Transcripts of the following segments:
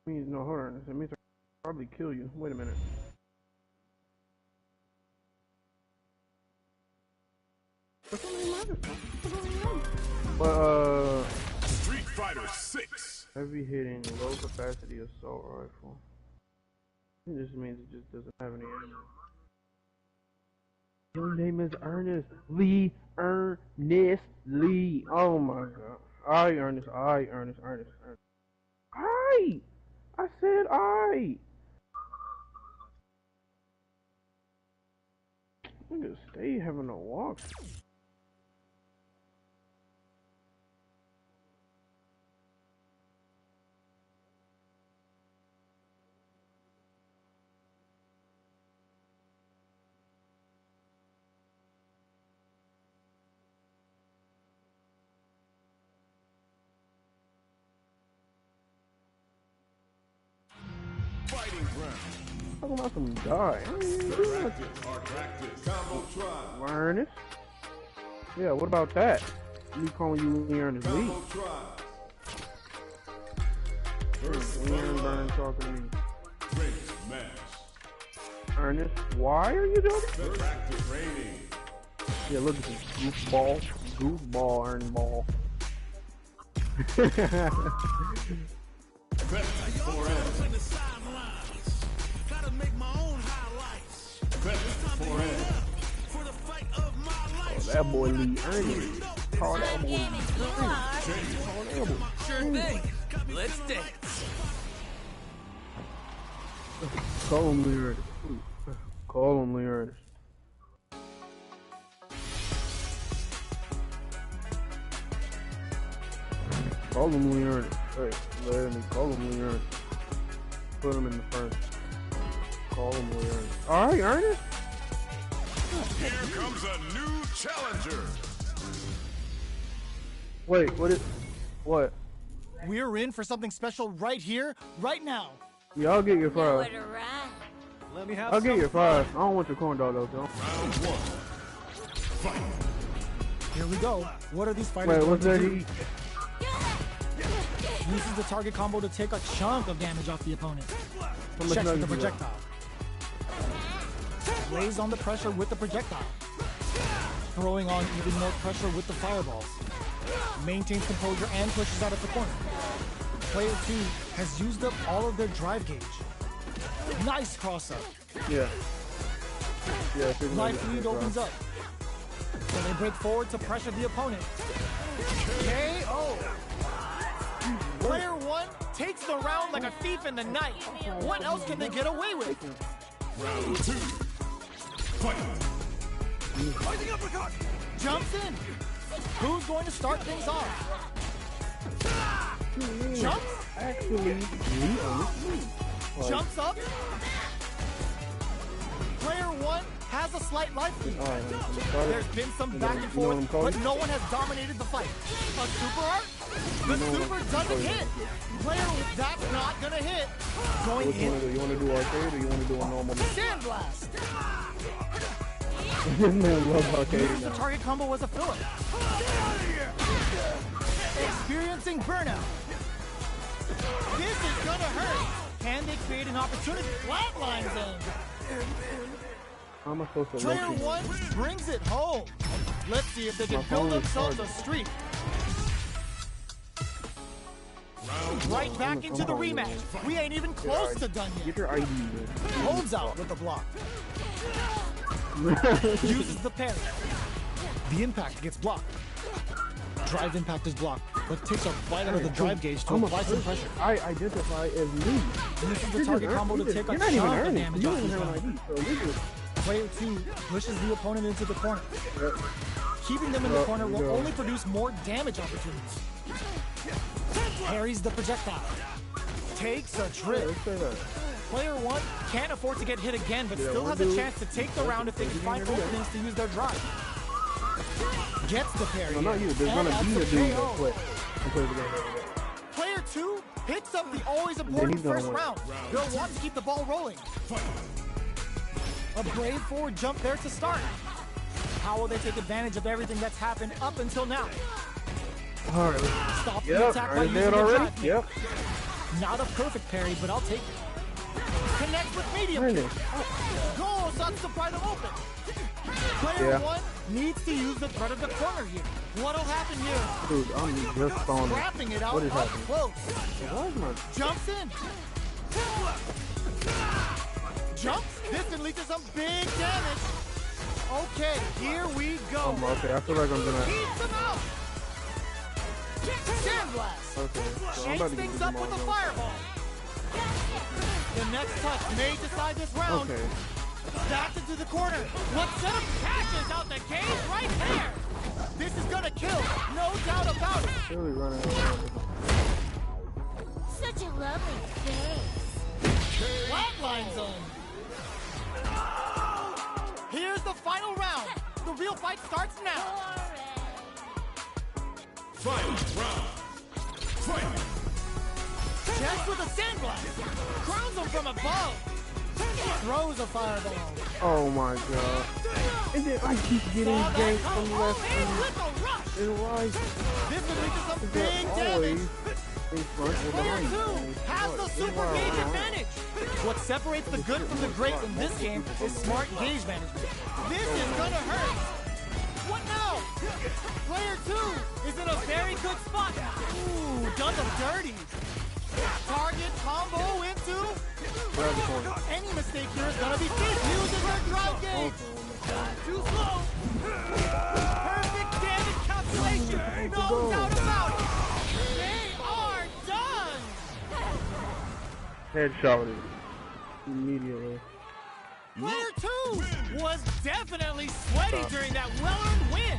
Means no, hold on. It means I'll probably kill you. Wait a minute. But Street Fighter 6. heavy hitting, low capacity assault rifle. It just means it just doesn't have any ammo. Your name is Ernest Lee. Ernest Lee. Oh my god. Ernest. Ernest. I said I. Nigga, stay having a walk. Fighting ground. Talking about some die. Ernest? Yeah, what about that? Me calling you Lee Ernest Lee. Aaron Burn talking to me. Ernest, why are you doing this? Yeah, look at this goofball, Ern Ball. That boy Lee Ernest. Call that boy Lee Ernest. Sure thing. Let's dance. Call him Lee Ernest. Call him Lee Ernest. Call him Lee Ernest. Hey, let me call him Lee Ernest. Put him in the front. Call him Lee Ernest. Alright, Ernest. Here comes a new challenger. Wait, what? We're in for something special right here, right now. Yeah, I'll get your five. Let me have I'll get your five. I don't want your corn dog though, Joe. Round one. Fight. Here we go. What are these fighters Wait, going what's to that do? heat? Uses the target combo to take a chunk of damage off the opponent. How much Checks with damage the you got? projectile. Lays on the pressure with the projectile. Throwing on even more pressure with the fireballs. Maintains composure and pushes out of the corner. Player 2 has used up all of their drive gauge. Nice cross up. Yeah. Yeah, Life lead opens up. So they break forward to pressure the opponent. KO! Player 1 takes the round like a thief in the night. What else can they get away with? Round two. Fight. Rising uppercut! Jumps in. Who's going to start things off? Jumps? Actually, Lee Ernest Lee. Jumps up. Player 1 has a slight life lead. There's been some back and forth, but no one has dominated the fight. A super art? The super doesn't hit. Player, that's not gonna hit. Going in. You want to do arcade or you want to do a normal? Sandblast. This man loves arcade Uses the now. target combo as a filler. Experiencing burnout. This is gonna hurt. Can they create an opportunity? Flatlines in. How am I supposed to Player look 1 brings it home. Let's see if they can build themselves a streak. Right back into the rematch. We ain't even close to done Get yet. your ID, man. Holds out with the block. Uses the parry. The impact gets blocked. Drive impact is blocked, but takes a bite out of the drive gauge to apply some pressure. I identify as me. Uses the target combo to take a chunk of damage off his round. ID, so you just... Player 2 pushes the opponent into the corner. Keeping them in the corner will only produce more damage opportunities. Parries the projectile. Takes a trip. Player 1 can't afford to get hit again, but still has a chance to take the round if they can find openings to use their drive. Gets the parry. No, not you. There's and gonna be adds a the dude KO. that quit. Player 2 picks up the always important he's gonna first win. round. They'll want to keep the ball rolling. A brave forward jump there to start. How will they take advantage of everything that's happened up until now? Alright. Stop the Yep, attack by already using did the already. drive. Yep. Not a perfect parry, but I'll take it. Connects with medium. Kinda. Goal starts to pry them open. Player Yeah. 1 needs to use the threat of the corner here. What'll happen here? Dude, I'm just spawning. Wrapping it out What is up happening? close. Why is my... Jumps in. Jumps. This can lead to some big damage. Okay, here we go. Okay, I feel like I'm gonna... Keeps them out. Sandblast. Okay, so I'm Shakes about to get things this up with a tomorrow. fireball. The next touch may decide this round. Okay. Back into the corner. What set of cashes out the cage right there? This is gonna kill, no doubt about it. Really running around. Such a lovely face. Flatline zone. Here's the final round. The real fight starts now. Final round. Fight. Checks with a sandblast. Crowns him from above. Throws a fireball. Oh my god. And then I keep getting Saw that ganked come from home left in with a rush. and right. This would lead to some They're big always damage. in front or Player behind 2 me. has the super gauge advantage. What separates the good from the great in this game is smart gauge management. This is gonna hurt. What now? Player 2 is in a very good spot. Ooh, does him dirty. Target combo into... Grab the corner. Any mistake here is gonna be big. Uses her drive gauge. Too slow. Perfect damage calculation. No doubt about it. They are done. Headshot it immediately. Player 2 was definitely sweaty during that well-earned win.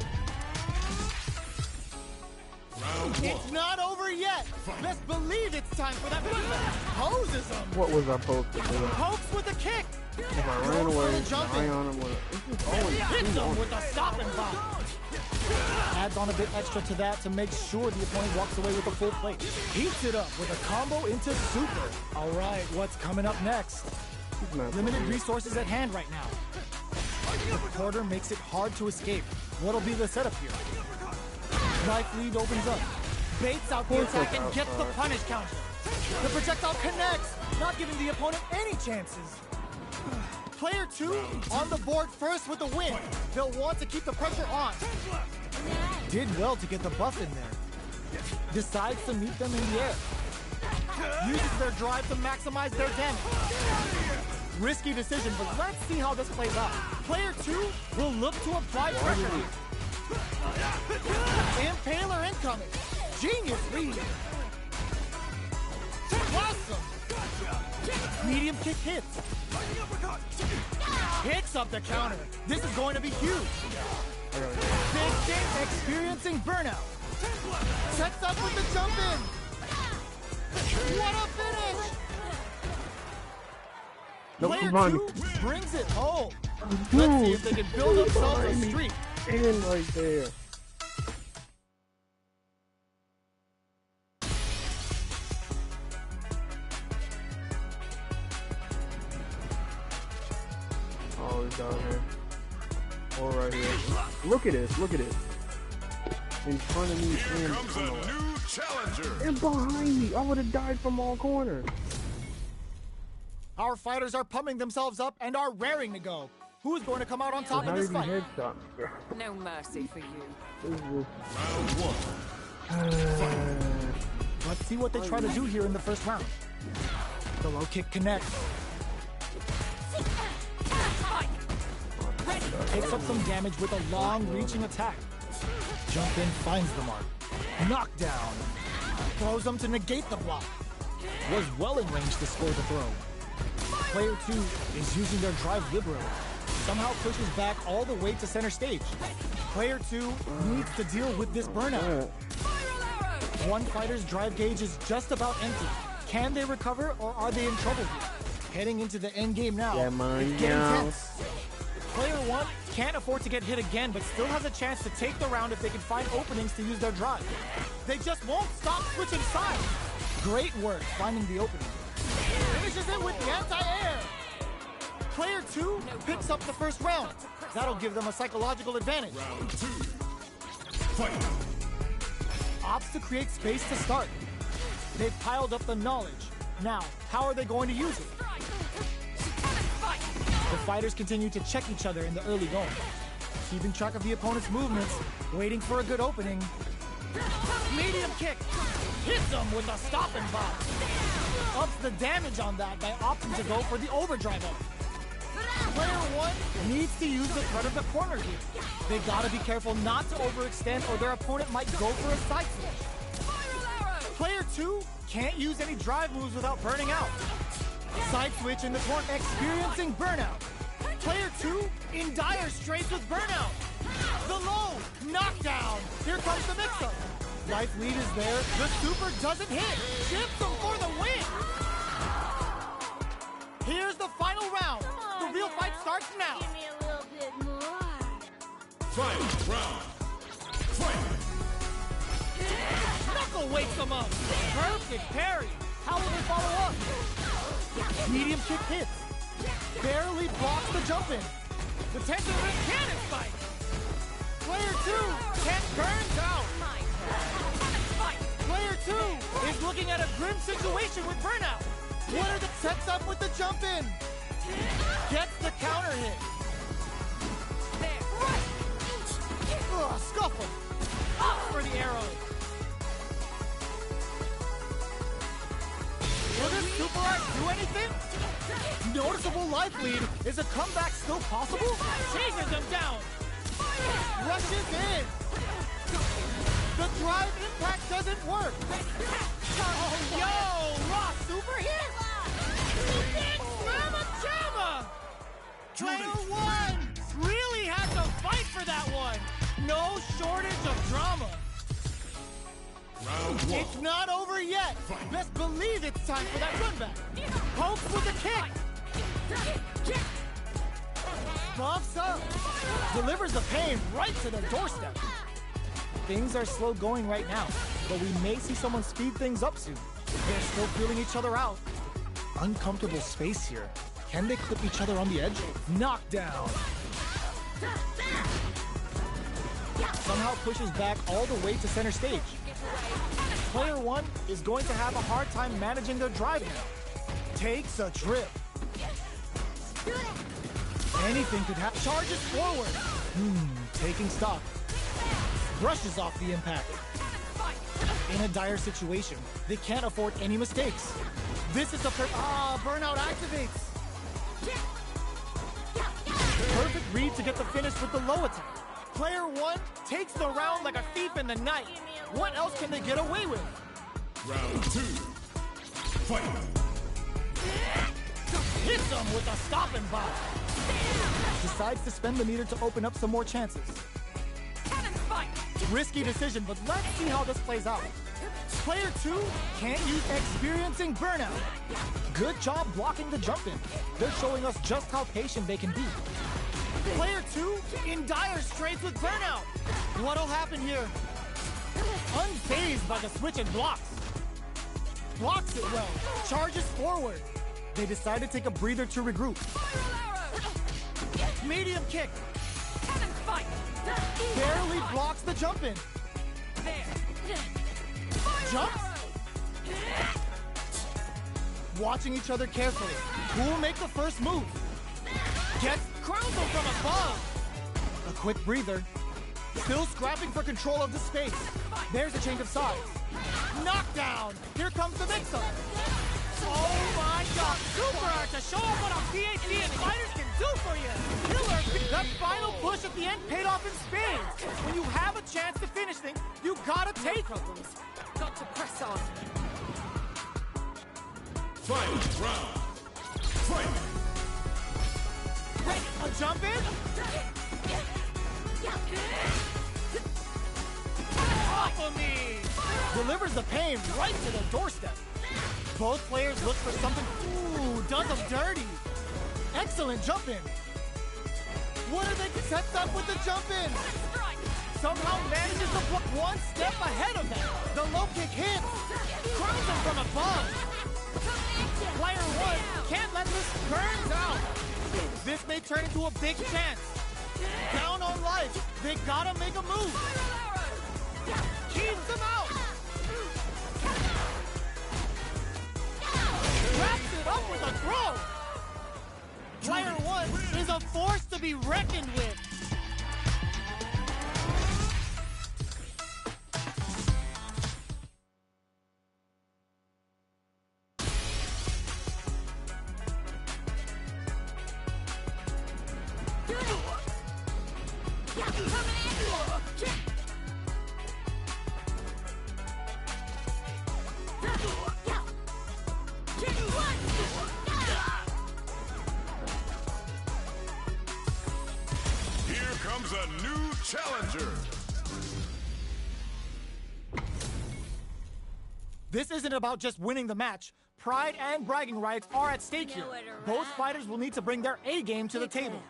Round It's one. not over yet. Best believe it's time for that bloodbath. Poses him. What was I supposed to do? Pokes with a kick. If I ran Goes for away, the jumping. eye on him with a... It's just always Hits two him on with a stopping bomb. Adds on a bit extra to that to make sure the opponent walks away with a full plate. Heats it up with a combo into super. All right, what's coming up next? He's not Limited playing. resources at hand right now. The quarter makes it hard to escape. What'll be the setup here? Knife lead opens up. Baits out the attack and gets the punish counter. The projectile connects, not giving the opponent any chances. Player 2 on the board first with the win. They'll want to keep the pressure on. Did well to get the buff in there. Decides to meet them in the air. Uses their drive to maximize their damage. Risky decision, but let's see how this plays out. Player 2 will look to apply pressure here. Impaler incoming. Genius read. Awesome. Medium kick hits. Hits up the counter. This is going to be huge. Big King experiencing burnout. Sets up with the jump in. What a finish. Nope, Player come on. 2 brings it home. Let's see if they can build themselves a streak. And right there. Oh, he's down here. Or right here. Look at this, look at this. In front of me Here and comes a new challenger. and behind me. I would have died from all corners. Our fighters are pumping themselves up and are raring to go. Who is going to come out on top in Not this even fight? headshot. No mercy for you. This is Round one. Let's see what they try to do here in the first round. The low kick connects. Takes up some damage with a long-reaching attack. Jump in finds the mark. Knockdown. Throws them to negate the block. Was well in range to score the throw. Player 2 is using their drive liberally. Somehow pushes back all the way to center stage. Player 2 needs to deal with this burnout. One fighter's drive gauge is just about empty. Can they recover or are they in trouble here? Heading into the end game now. Yeah, man, It's getting yeah. tense. Player 1 can't afford to get hit again, but still has a chance to take the round if they can find openings to use their drive. They just won't stop switching sides. Great work finding the opening. Finishes it with the anti-air. Player 2 picks up the first round. That'll give them a psychological advantage. Round two. Fight. Opts to create space to start. They've piled up the knowledge. Now, how are they going to use it? The fighters continue to check each other in the early going, keeping track of the opponent's movements, waiting for a good opening. Medium kick! Hits him with a stop and pop. Ups the damage on that by opting to go for the overdrive up. Player one needs to use the threat of the corner here. They gotta be careful not to overextend or their opponent might go for a side switch. Player two can't use any drive moves without burning out. Side switch in the corner, experiencing burnout. Player two in dire straits with burnout. The low, knockdown. Here comes the mix-up. Life lead is there. The super doesn't hit. Shifts him for the win. Here's the final round. The real fight starts now. Give me a little bit more. Final round. Fight! Knuckle wakes him up. Perfect parry. How will they follow up? Medium kick hits. Barely blocks the jump in. The tension ring cannon spike. Player two can't burns out. Player two is looking at a grim situation with burnout. What are the sets up with the jump in? Gets the counter hit. Ugh, scuffle. Up for the arrow. Will this super art do anything? Noticeable life lead. Is a comeback still possible? Chases him down. Rushes in. The drive impact doesn't work. Oh, yo, raw super hit. Big mama jamma. Player one really had to fight for that one. No shortage of drama. Round one. It's not over yet. Best believe it's time for that run back. Pokes with a kick. Buffs up. Delivers the pain right to the doorstep. Things are slow going right now, but we may see someone speed things up soon. They're still feeling each other out. Uncomfortable space here. Can they clip each other on the edge? Knockdown. Somehow pushes back all the way to center stage. Player one is going to have a hard time managing their drive now. Takes a trip. Anything could happen. Charges forward. Taking stock. Brushes off the impact. In a dire situation, they can't afford any mistakes. This is the burnout activates. Perfect read to get the finish with the low attack. Player one takes the round like a thief in the night. What else can they get away with? Round two. Fight! Hits them with a stop and pop. Decides to spend the meter to open up some more chances. Risky decision, but let's see how this plays out. Player two can't use experiencing burnout. Good job blocking the jump in. They're showing us just how patient they can be. Player two in dire straits with burnout. What'll happen here? Unfazed by the switch and blocks. Blocks it well. Charges forward. They decide to take a breather to regroup. Medium kick. Barely blocks the jump in. Jumps. Watching each other carefully. Who will make the first move? Gets crowns them from above. A quick breather. Still scrapping for control of the space. There's a change of sides. Knockdown. Here comes the mix-up. Oh my god. Super art to show off what a PhD and fighters can do for you. Killer. That final push at the end paid off in spades. When you have a chance to finish things, you gotta take them. Got to press on. Final round. Fight! Ready. A jump in. Off of me. Delivers the pain right to the doorstep. Both players look for something. Ooh, does them dirty. Excellent jump in. What are they set up with the jump in? Somehow manages to block one step ahead of them. The low kick hits. Crowns them from above. Player one can't let this burn out. This may turn into a big chance. Down on life. They gotta make a move. Keeps them out. is a force to be reckoned with. Here comes a new challenger. This isn't about just winning the match. Pride and bragging rights are at stake here. Both fighters will need to bring their A game to the table.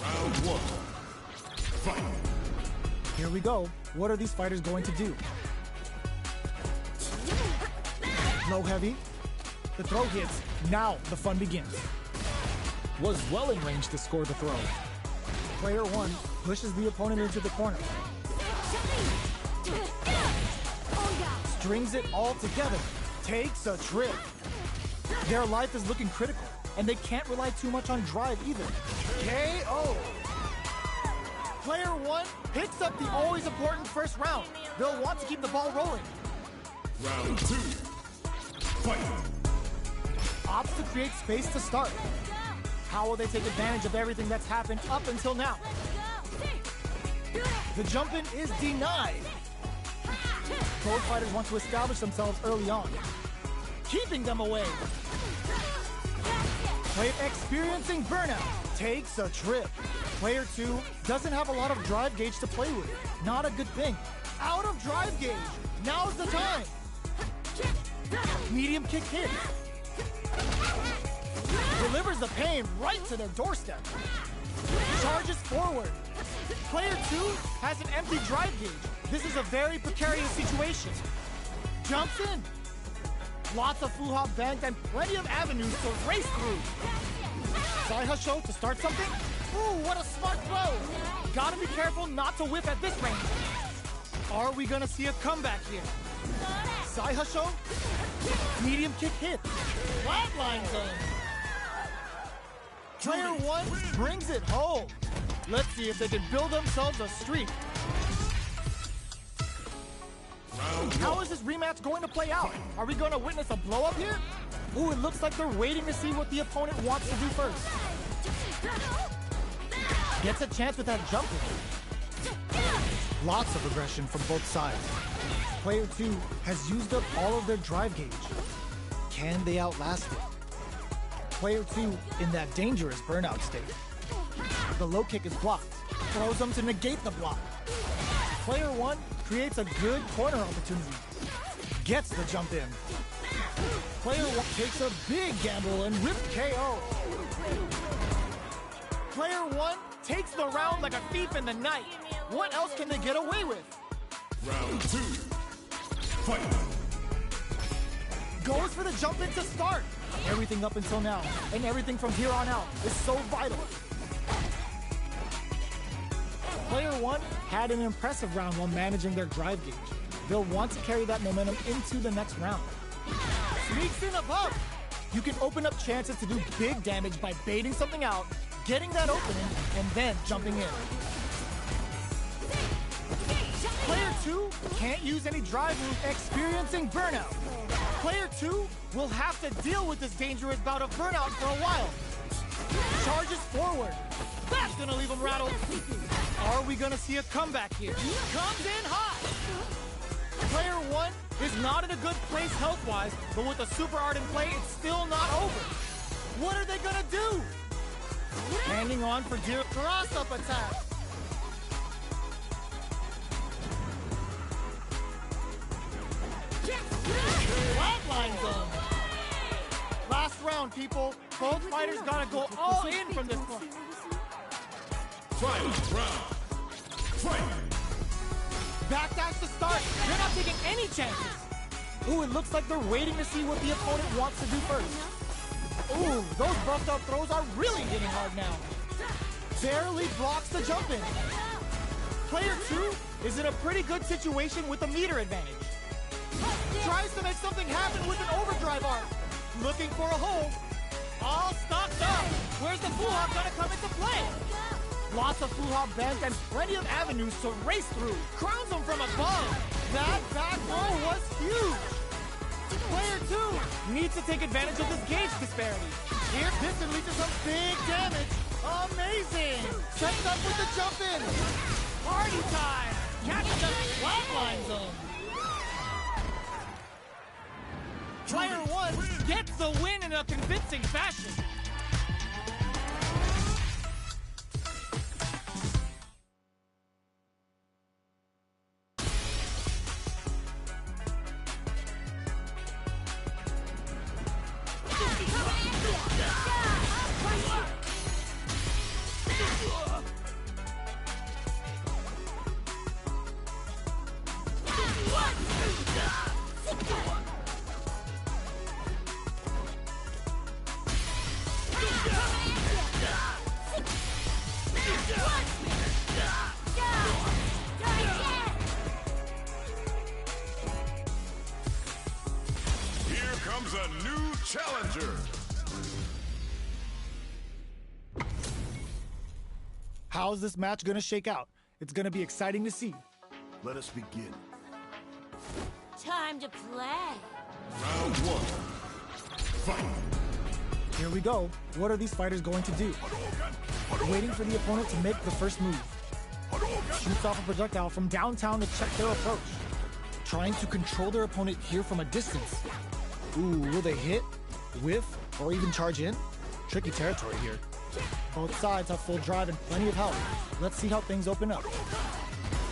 Round one. Fight. Here we go. What are these fighters going to do? Low heavy. The throw hits. Now the fun begins. Was well in range to score the throw. Player one pushes the opponent into the corner. Strings it all together. Takes a trip. Their life is looking critical, and they can't rely too much on drive either. KO! Player one picks up the always important first round. They'll want to keep the ball rolling. Round two. Fight. Opts to create space to start. How will they take advantage of everything that's happened up until now? The jump-in is denied. Both fighters want to establish themselves early on. Keeping them away. Player experiencing burnout takes a trip. Player two doesn't have a lot of drive gauge to play with. Not a good thing. Out of drive gauge. Now's the time. Medium kick hit. Delivers the pain right to their doorstep. Charges forward. Player two has an empty drive gauge. This is a very precarious situation. Jumps in. Lots of full-hop bends and plenty of avenues to race through. Side hustle to start something? Ooh, what a smart throw! Gotta be careful not to whiff at this range. Are we gonna see a comeback here? Side hustle? Medium kick hit. Flatline zone. Player one brings it home. Let's see if they can build themselves a streak. How is this rematch going to play out? Are we going to witness a blow-up here? Ooh, it looks like they're waiting to see what the opponent wants to do first. Gets a chance with that jump. Lots of aggression from both sides. Player two has used up all of their drive gauge. Can they outlast it? Player two in that dangerous burnout state. The low kick is blocked. Throws them to negate the block. Player one creates a good corner opportunity. Gets the jump in. Player one takes a big gamble and rips KO. Player one takes the round like a thief in the night. What else can they get away with? Round two. Fight. Goes for the jump in to start. Everything up until now, and everything from here on out is so vital. Player one had an impressive round while managing their drive gauge. They'll want to carry that momentum into the next round. Sneaks in above. You can open up chances to do big damage by baiting something out, getting that opening, and then jumping in. Player two can't use any drive move, experiencing burnout. Player two will have to deal with this dangerous bout of burnout for a while. Charges forward. That's gonna leave him rattled. Are we gonna see a comeback here? Comes in hot. Player one is not in a good place health-wise, but with a super art in play, it's still not over. What are they gonna do? Hanging on for dear cross-up attack. Flatline zone. Last round, people. Both fighters gotta go all in from this point. Final round. Fight. Backdash to start. They're not taking any chances. Ooh, it looks like they're waiting to see what the opponent wants to do first. Ooh, those buffed up throws are really hitting hard now. Barely blocks the jump in. Player two is in a pretty good situation with a meter advantage. Tries to make something happen with an overdrive arc. Looking for a hole. all stocked up. Where's the Foo Hop gonna come into play? Lots of Foo Hop bends and plenty of avenues to race through. Crowns them from above. That back row was huge. Player 2 needs to take advantage of this gauge disparity. Here, this can lead to some big damage. Amazing! Sets up with the jump in. Party time! Catch the flatline zone. Player 1 gets the win in a convincing fashion. Here comes a new challenger. How's this match gonna shake out? It's gonna be exciting to see. Let us begin. Time to play. Round 1. Fight. Here we go. What are these fighters going to do? Waiting for the opponent to make the first move. Shoots off a projectile from downtown to check their approach. Trying to control their opponent here from a distance. Ooh, will they hit, whiff, or even charge in? Tricky territory here. Both sides have full drive and plenty of health. Let's see how things open up.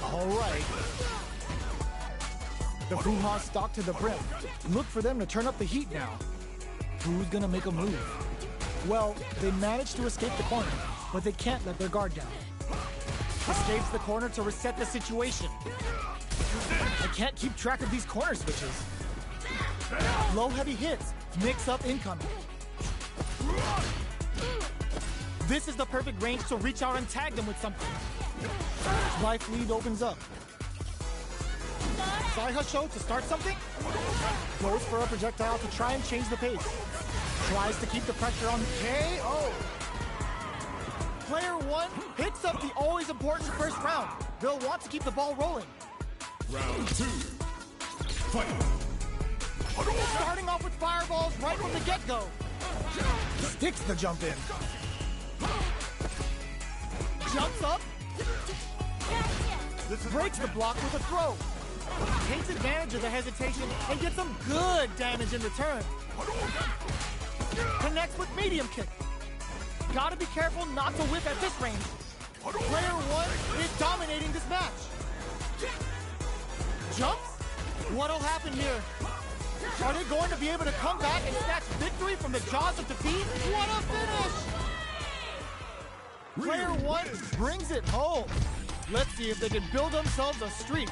All right. The Foo Hop stalk to the brim. Look for them to turn up the heat now. Who's gonna make a move? Well, they managed to escape the corner, but they can't let their guard down. Escapes the corner to reset the situation. I can't keep track of these corner switches. Low heavy hits, mix up incoming. This is the perfect range to reach out and tag them with something. Life lead opens up. Side Husho to start something. Goes for a projectile to try and change the pace. Tries to keep the pressure on KO. Player 1 picks up the always important first round. They'll want to keep the ball rolling. Round 2. Fight. Starting off with fireballs right from the get-go. Sticks the jump in. Jumps up. Breaks the block with a throw. Takes advantage of the hesitation and gets some good damage in return. Connects with medium kick. Gotta be careful not to whip at this range. Player 1 is dominating this match. Jumps? What'll happen here? Are they going to be able to come back and snatch victory from the jaws of defeat? What a finish! Player 1 brings it home. Let's see if they can build themselves a streak.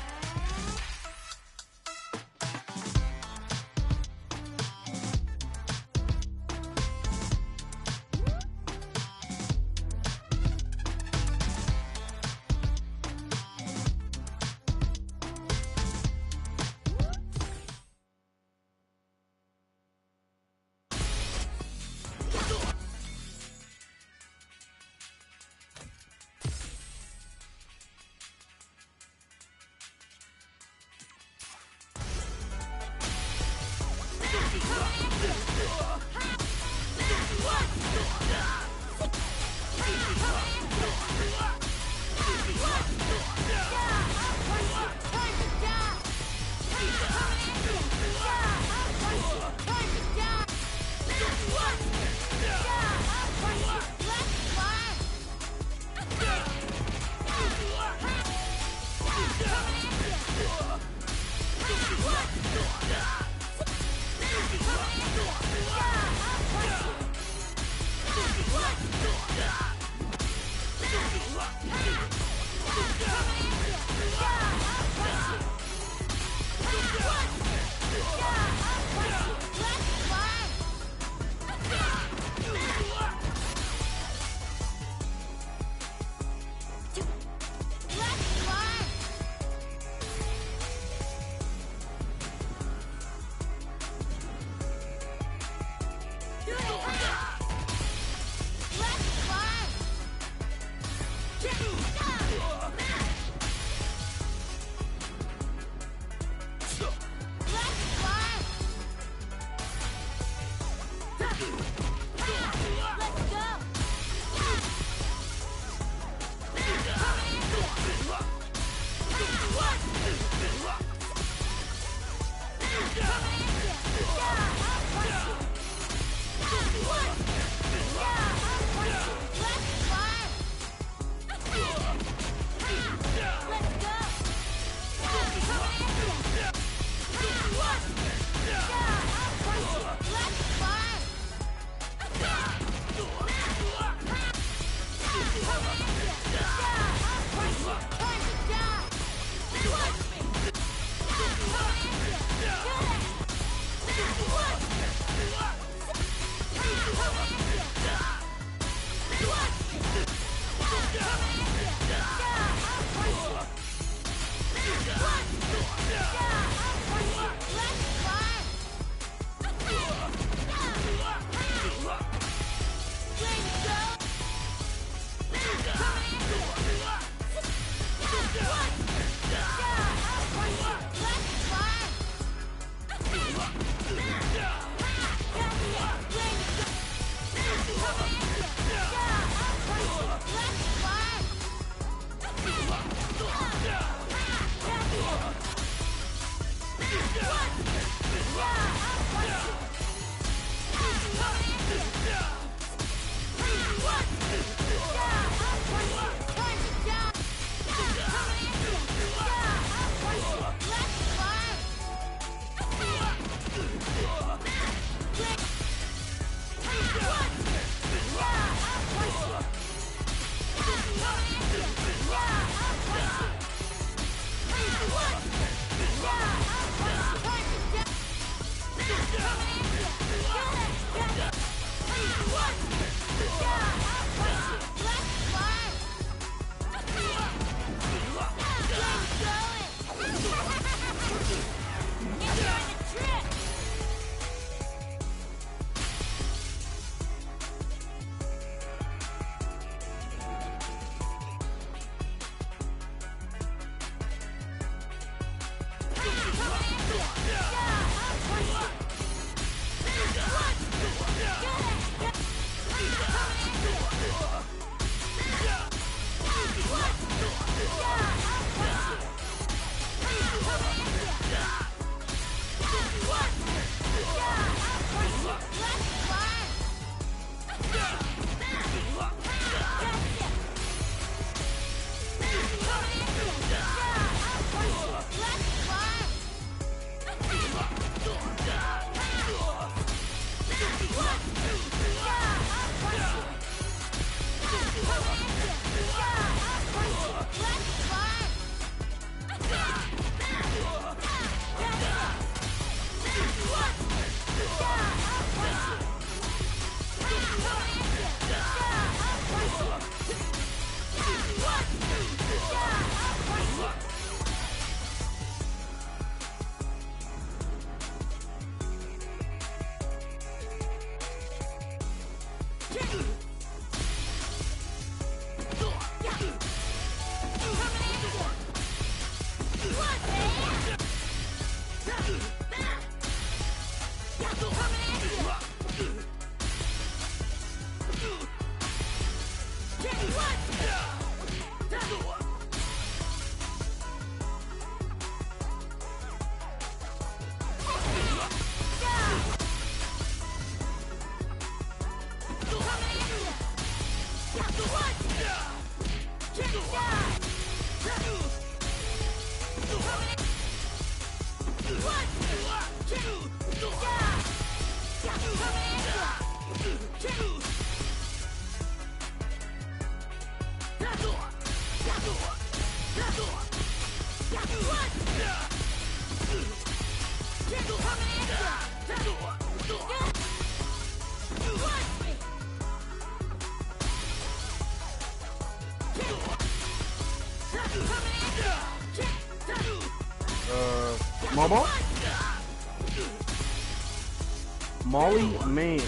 Mama. Molly Man.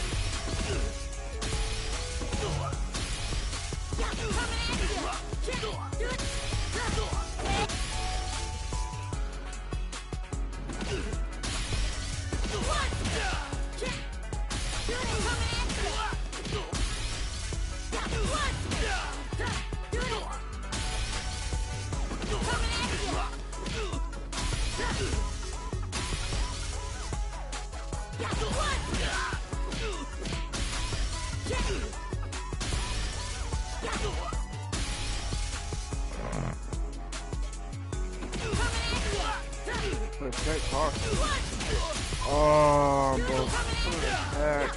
Attack hard. Oh, bro. Attack.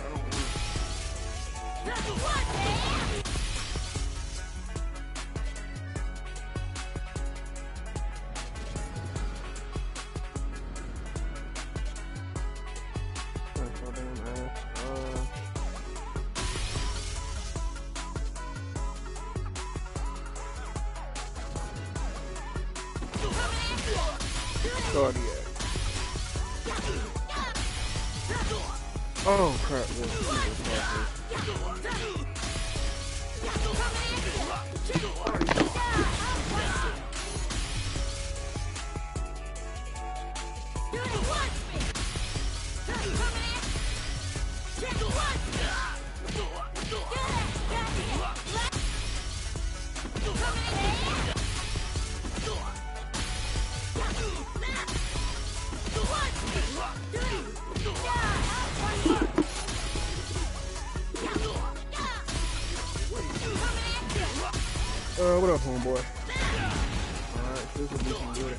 Cardiac. Oh crap! What up, homeboy? Alright, this will be some good.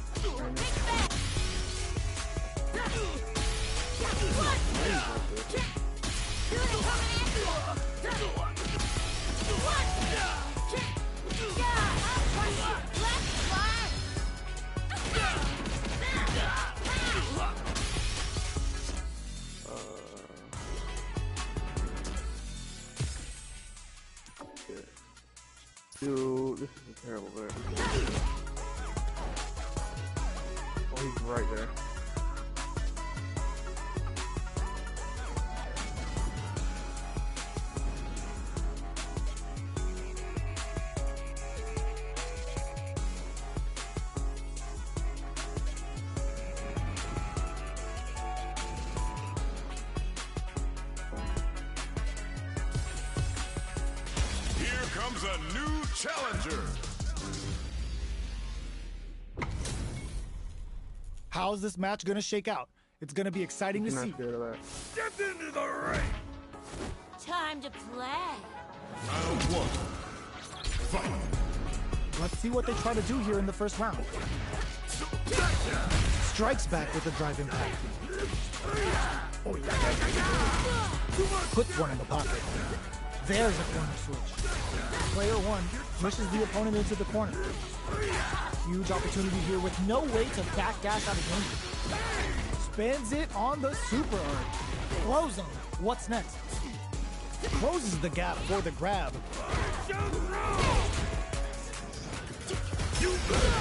Dude, this is a terrible there. Oh, he's right there. Comes a new challenger. How's this match gonna shake out? It's gonna be exciting to see. Step into the ring. Time to play. Round one. Fight. Let's see what they try to do here in the first round. Strikes back with a drive impact. Puts one in the pocket. There's a corner switch. Player one pushes the opponent into the corner. Huge opportunity here with no way to backdash out of danger. Spins it on the super arc. Closing. What's next? Closes the gap for the grab.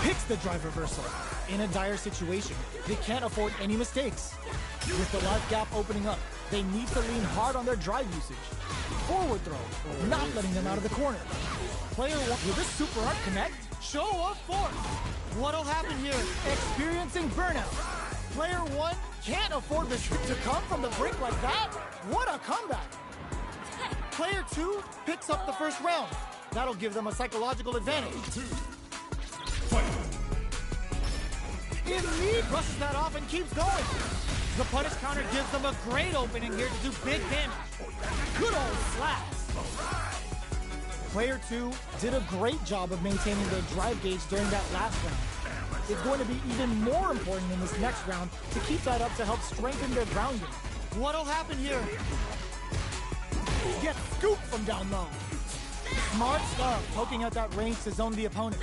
Picks the drive reversal. In a dire situation, they can't afford any mistakes. With the life gap opening up, they need to lean hard on their drive usage. Forward throw, not letting them out of the corner. Player one, will this super art connect? Show of force. What'll happen here? Experiencing burnout. Player one can't afford this to come from the brink like that. What a comeback. Player two picks up the first round. That'll give them a psychological advantage. Elite brushes that off and keeps going. The punish counter gives them a great opening here to do big damage. Good old slaps. Player two did a great job of maintaining their drive gauge during that last round. It's going to be even more important in this next round to keep that up to help strengthen their ground game. What'll happen here? Get scooped from down low. Smart stuff, poking out that range to zone the opponent.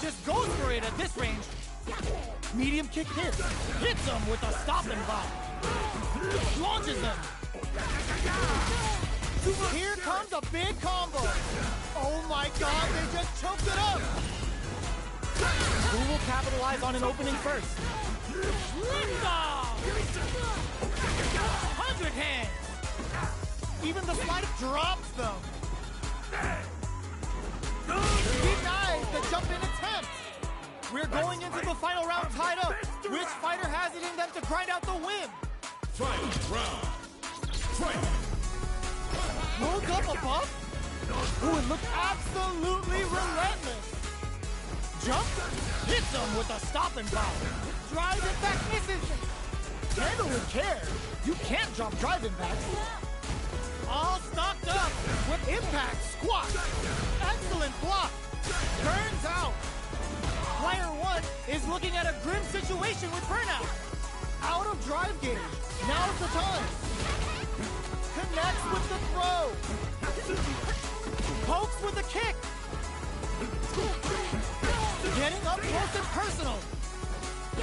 Just goes for it at this range. Medium kick hits. Hits him with a stopping block. Launches him. Here comes a big combo. Oh my god, they just choked it up. Who will capitalize on an opening first? Liftoff! 100 hands! Even the slide drops them. Denies the jump in attempt. We're going into the final round tied up. Which fighter has it in them to grind out the win? Final round. Fight. Look up above? Who would look absolutely relentless. Jump, hits him with a stopping power. Drive impact misses. Handle with care. You can't drop drive impacts. All stocked up with impact squat. Excellent block. Burns out. Player 1 is looking at a grim situation with burnout. Out of drive gauge. Now's the time. Connects with the throw. Pokes with a kick. Getting up close and personal.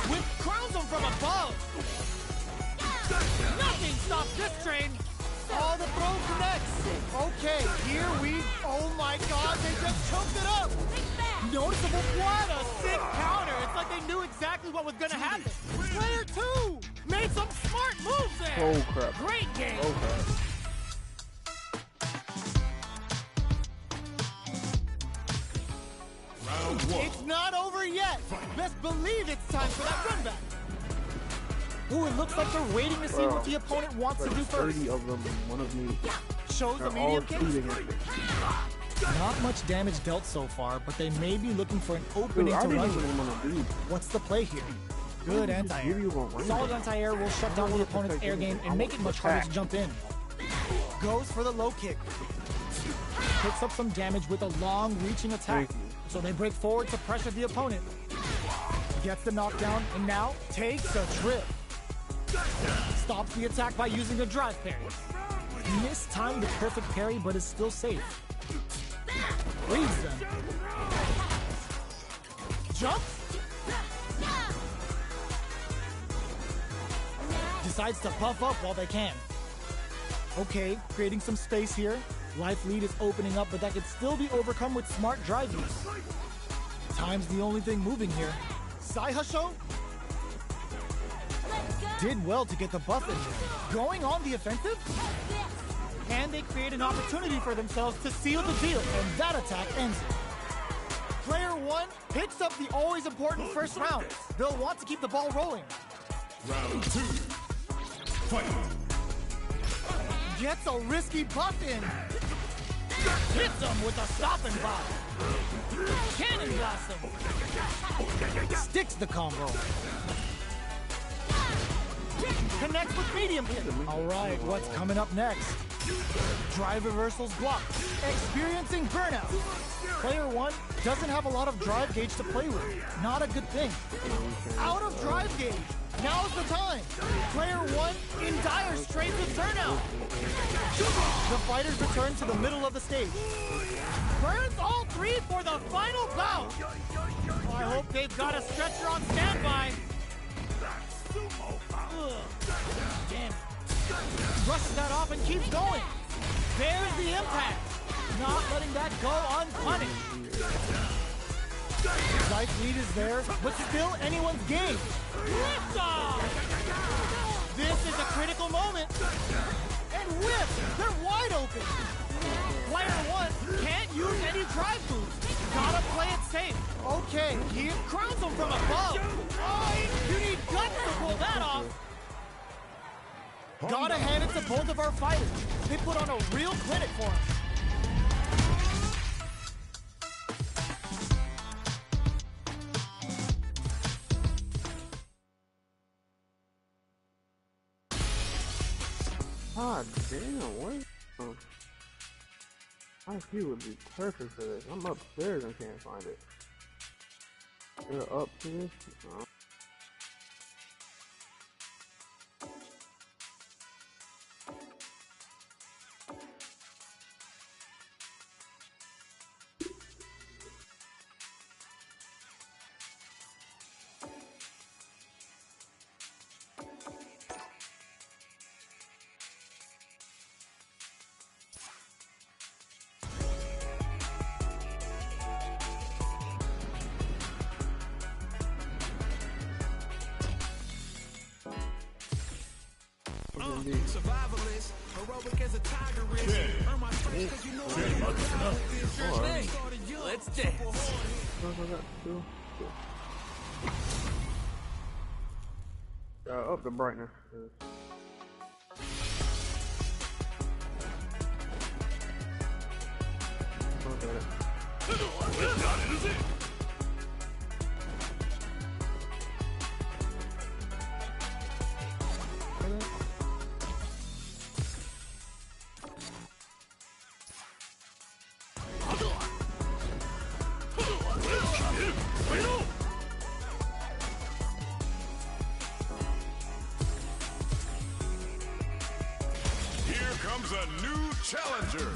With crowns him from above. Nothing stops this train. Oh, the throw connects. Okay, here we... Oh my god, they just choked it up. Noticeable. What a sick counter. It's like they knew exactly what was going to happen. Player 2 made some smart moves there. Oh crap. Great game! Oh crap. Round 1. It's not over yet. Best believe it's time for that run back. Ooh, it looks like they're waiting to see what the opponent wants to Like do first. 30 of them and one of me. Shows the They're all medium kick. shooting it. Not much damage dealt so far, but they may be looking for an Dude, opening I to didn't run even with. want to do. What's the play here? Good Just anti-air. give you a run Solid back. anti-air will shut down the opponent's air game and make it much harder to jump in. Goes for the low kick. Picks up some damage with a long-reaching attack. Thank you. So they break forward to pressure the opponent. Gets the knockdown and now takes a trip. Stops the attack by using a drive parry. Mistimed the perfect parry, but is still safe. Leads them. Jumps. Decides to puff up while they can. Okay, creating some space here. Life lead is opening up, but that could still be overcome with smart drive use. Time's the only thing moving here. Saihasho did well to get the buff in here. Going on the offensive? And they create an opportunity for themselves to seal the deal, and that attack ends it. Player 1 picks up the always important first round. They'll want to keep the ball rolling. Round 2. Fight. Gets a risky buff in. Hits him with a stopping block. Cannon blasts him. Sticks the combo. Connects with medium kick. All right, what's coming up next? Drive reversals blocked. Experiencing burnout. Player 1 doesn't have a lot of drive gauge to play with. Not a good thing. Out of drive gauge. Now's the time. Player 1 in dire straits with burnout. The fighters return to the middle of the stage. Burns all three for the final bout. I hope they've got a stretcher on standby. Ugh. Damn. Brushes that off and keeps going. There's the impact. Not letting that go unpunished. Life lead is theirs, but still anyone's game. Liftoff! This is a critical moment. And whip! They're wide open. Player 1 can't use any drive moves. Gotta play it safe. Okay, he crowns him from above. Oh, you need guts to pull that off. Gotta hand it to both of our fighters. They put on a real clinic for us. God damn, what? My key would be perfect for this. I'm upstairs and can't find it. You're up to this? Oh. Survivalist, heroic as a tiger is. Earn my strength 'cause you know Let's dance. Up the brightness. Look at it. Here comes a new challenger.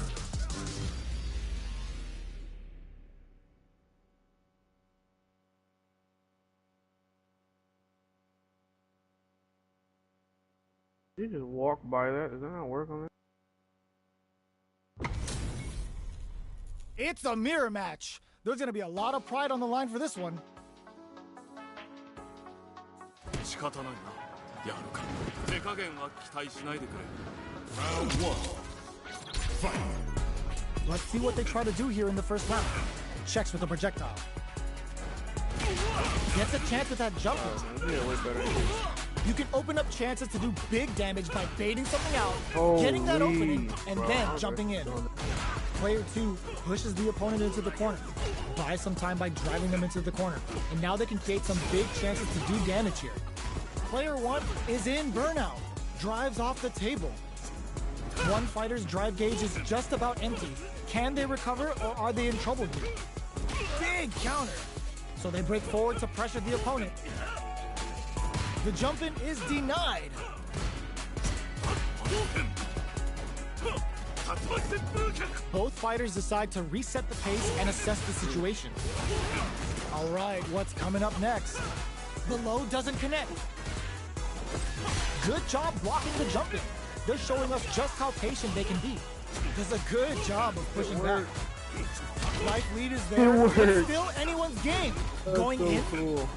You just walk by that. Does that not work on that? It's a mirror match. There's going to be a lot of pride on the line for this one. 仕方ないな。やるか。手加減は期待しないでくれ。 Round 1. Fight. Let's see what they try to do here in the first round. Checks with the projectile. Gets a chance with that jump. Yeah, way better. You can open up chances to do big damage by baiting something out, Holy, getting that opening, and bro, then jumping in. Player 2 pushes the opponent into the corner, buys some time by driving them into the corner, and now they can create some big chances to do damage here. Player 1 is in burnout, drives off the table. One fighter's drive gauge is just about empty. Can they recover, or are they in trouble here? Big counter! So they break forward to pressure the opponent. The jump-in is denied. Both fighters decide to reset the pace and assess the situation. All right, what's coming up next? The low doesn't connect. Good job blocking the jump-in. They're showing us just how patient they can be. Does a good job of pushing back. Life lead is there. It's still anyone's game. Going in. Cool.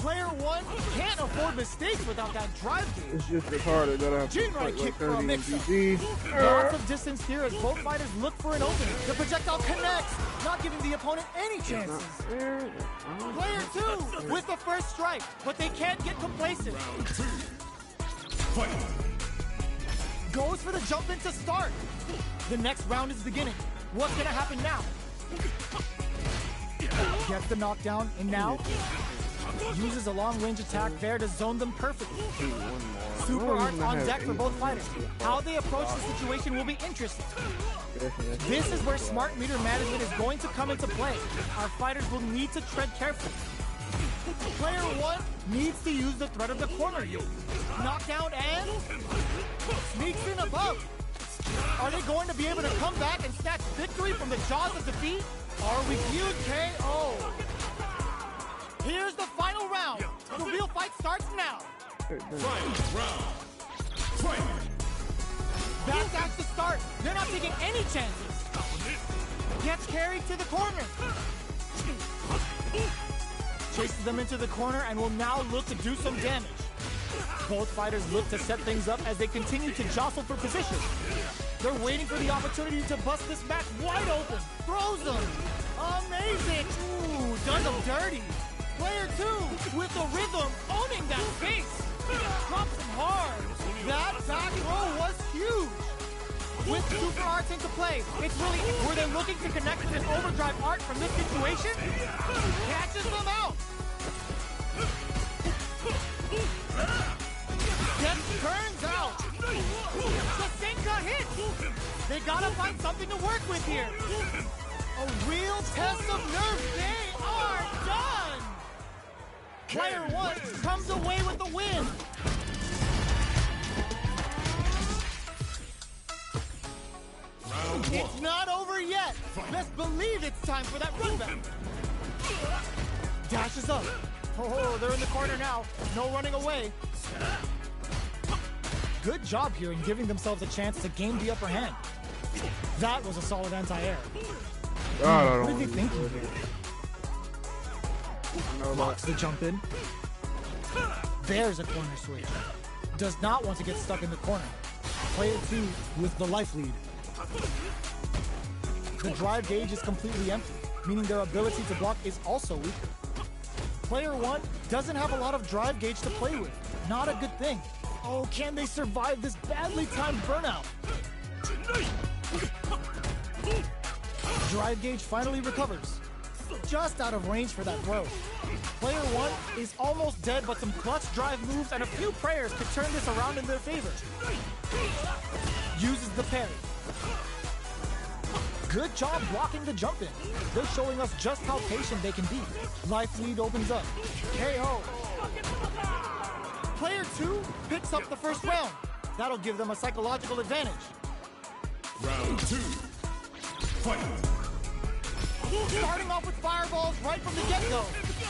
Player 1 can't afford mistakes without that drive gauge. It's just as hard as that. I Juri kick for a mix-up. GG. Lots of distance here as both fighters look for an opening. The projectile connects, not giving the opponent any chances. Player 2 with the first strike, but they can't get complacent. Round 2. Fight. Goes for the jump in to start. The next round is beginning. What's gonna happen now? Gets the knockdown, and now uses a long-range attack there to zone them perfectly. Super arts on deck for both fighters. How they approach the situation will be interesting. This is where smart meter management is going to come into play. Our fighters will need to tread carefully. Player 1 needs to use the threat of the corner here. Knockdown and sneaks in above. Are they going to be able to come back and snatch victory from the jaws of defeat? Are we viewed KO? Here's the final round. The real fight starts now. Final round. Fight. That's the start. They're not taking any chances. Gets carried to the corner. Chases them into the corner and will now look to do some damage. Both fighters look to set things up as they continue to jostle for position. They're waiting for the opportunity to bust this match wide open. Throws them. Amazing. Ooh, does them dirty. Player 2 with the rhythm, owning that space. Drops him hard. That back row was huge. With super arts into play, it's really, were they looking to connect with an overdrive art from this situation? Catches them out. Gets turns out. The Senka hit. They gotta find something to work with here. A real test of nerve. They are done. Player 1 comes away with the win. Round 1. It's not over yet. Best believe it's time for that run back. Dashes up. Oh, they're in the corner now. No running away. Good job here in giving themselves a chance to gain the upper hand. That was a solid anti-air. What did they think? Blocks the jump in. There's a corner switch. does not want to get stuck in the corner. Player 2 with the life lead. The drive gauge is completely empty, meaning their ability to block is also weaker. Player 1 doesn't have a lot of drive gauge to play with. Not a good thing. Oh, can they survive this badly timed burnout? Drive gauge finally recovers. Just out of range for that throw. Player 1 is almost dead, but some clutch drive moves and a few prayers could turn this around in their favor. Uses the parry. Good job blocking the jump in. They're showing us just how patient they can be. Life lead opens up. KO. Player 2 picks up the first round. That'll give them a psychological advantage. Round 2. Fight. Starting off with fireballs right from the get-go.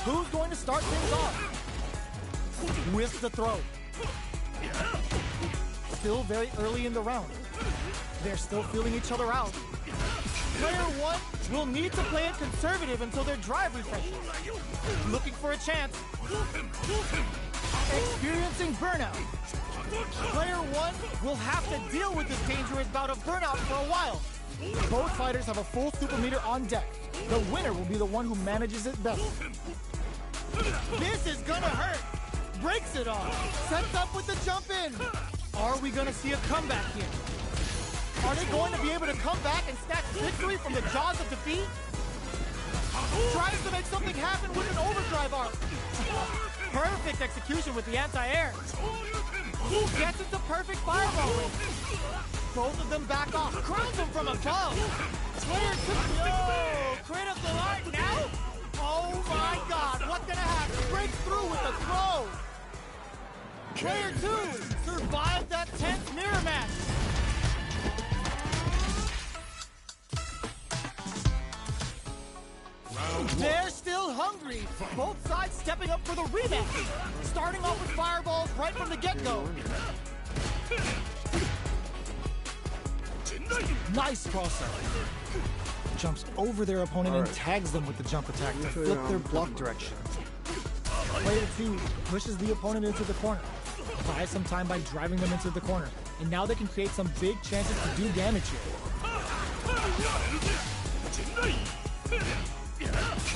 Who's going to start things off? With the throw. Still very early in the round. They're still feeling each other out. Player 1 will need to play it conservative until their drive refreshes. Looking for a chance. Experiencing burnout. Player 1 will have to deal with this dangerous bout of burnout for a while. Both fighters have a full super meter on deck. The winner will be the one who manages it best. This is gonna hurt. Breaks it off. Sets up with the jump in. Are we gonna see a comeback here? Are they going to be able to come back and snatch victory from the jaws of defeat? Tries to make something happen with an overdrive arc. Perfect execution with the anti-air. Gets into perfect fireball range. Both of them back off. Crowns them from above. Player 2. Yo! Critical art now? Oh my god, what's gonna happen? Breaks through with the throw. Player 2 survived that tense mirror match. They're still hungry. Both sides stepping up for the rematch. Starting off with fireballs right from the get-go. Nice crossover. Jumps over their opponent and tags them with the jump attack to flip their block direction. Player 2 pushes the opponent into the corner. Buys some time by driving them into the corner. And now they can create some big chances to do damage here.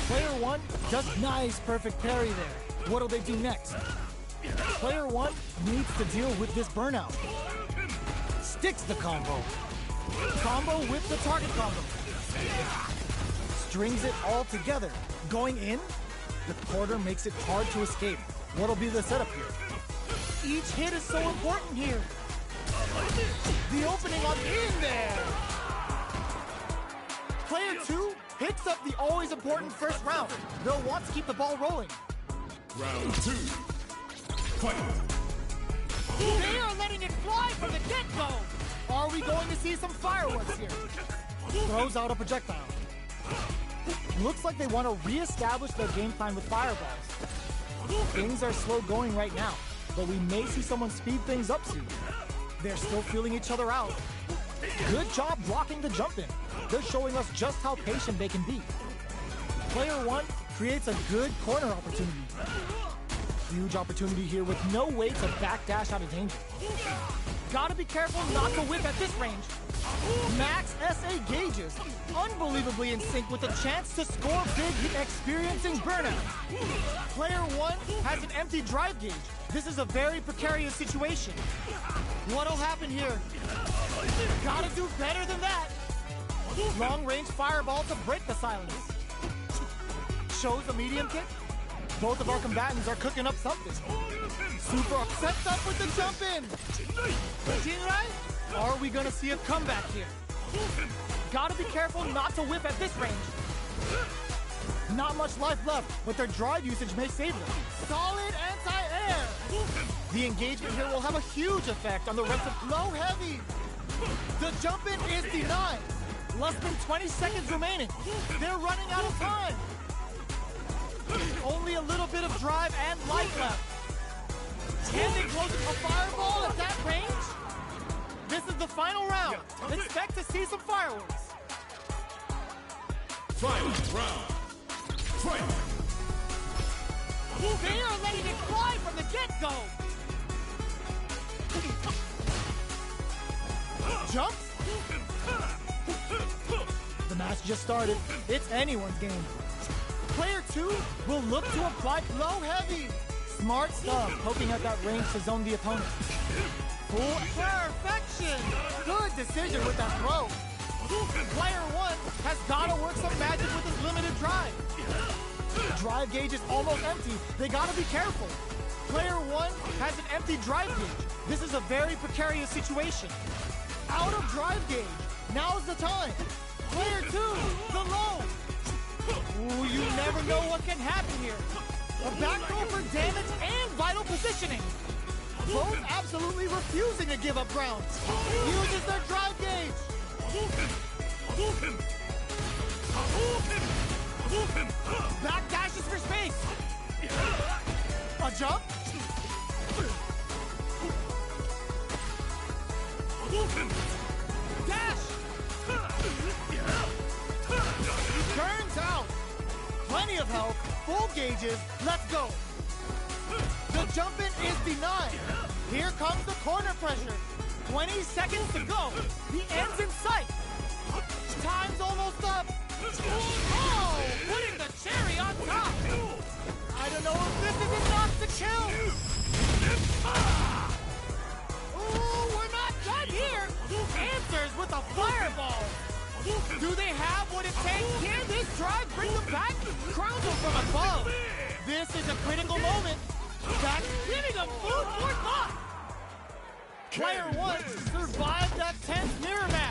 Player 1 does nice perfect parry there. What'll they do next? Player 1 needs to deal with this burnout. Sticks the combo. Combo with the target combo. Strings it all together. Going in, the quarter makes it hard to escape. What'll be the setup here? Each hit is so important here. The opening on in there. Player 2 picks up the always important first round. They'll want to keep the ball rolling. Round 2. Fight. They are letting it fly from the get-go. Are we going to see some fireworks here? Throws out a projectile. Looks like they want to re-establish their game plan with fireballs. Things are slow going right now, but we may see someone speed things up soon. They're still feeling each other out. Good job blocking the jump in. They're showing us just how patient they can be. Player 1 creates a good corner opportunity. Huge opportunity here with no way to backdash out of danger. Gotta be careful not to whip at this range. Max SA gauges, unbelievably in sync with a chance to score big, experiencing burnout. Player 1 has an empty drive gauge. This is a very precarious situation. What'll happen here? Gotta do better than that. Long-range fireball to break the silence. Shows a medium kick. Both of our combatants are cooking up something. Super sets up with the jump in. Jinrai? Are we gonna see a comeback here? Gotta be careful not to whip at this range. Not much life left, but their drive usage may save them. Solid anti-air. The engagement here will have a huge effect on the rest of low heavy. The jump in is denied. Less than 20 seconds remaining. They're running out of time. Only a little bit of drive and life left. Can they close a fireball at that range? This is the final round. Expect to see some fireworks. Final round. Fight. They are letting it fly from the get-go. Jumps. The match just started. It's anyone's game. Player 2 will look to apply low heavy. Smart stuff, poking at that range to zone the opponent. Full perfection. Good decision with that throw. Player 1 has got to work some magic with his limited drive. Drive gauge is almost empty. They got to be careful. Player 1 has an empty drive gauge. This is a very precarious situation. Out of drive gauge. Now's the time. Player 2, the low. Ooh, you never know what can happen here. A back throw for damage and vital positioning. Both absolutely refusing to give up ground. Uses their drive gauge. Back dashes for space. A jump. Dash. Turns out. Plenty of health. Full gauges. Let's go. The jump in is denied. Here comes the corner pressure. 20 seconds to go. The end's in sight. Time's almost up. Oh, putting the cherry on top. I don't know if this is enough to kill. Ooh, we're not done here. Answers with a fireball. Do they have what it takes? Can this drive bring them back? Crowns them from above. This is a critical moment. That's giving them food for thought. Player 1 survived that tense mirror match.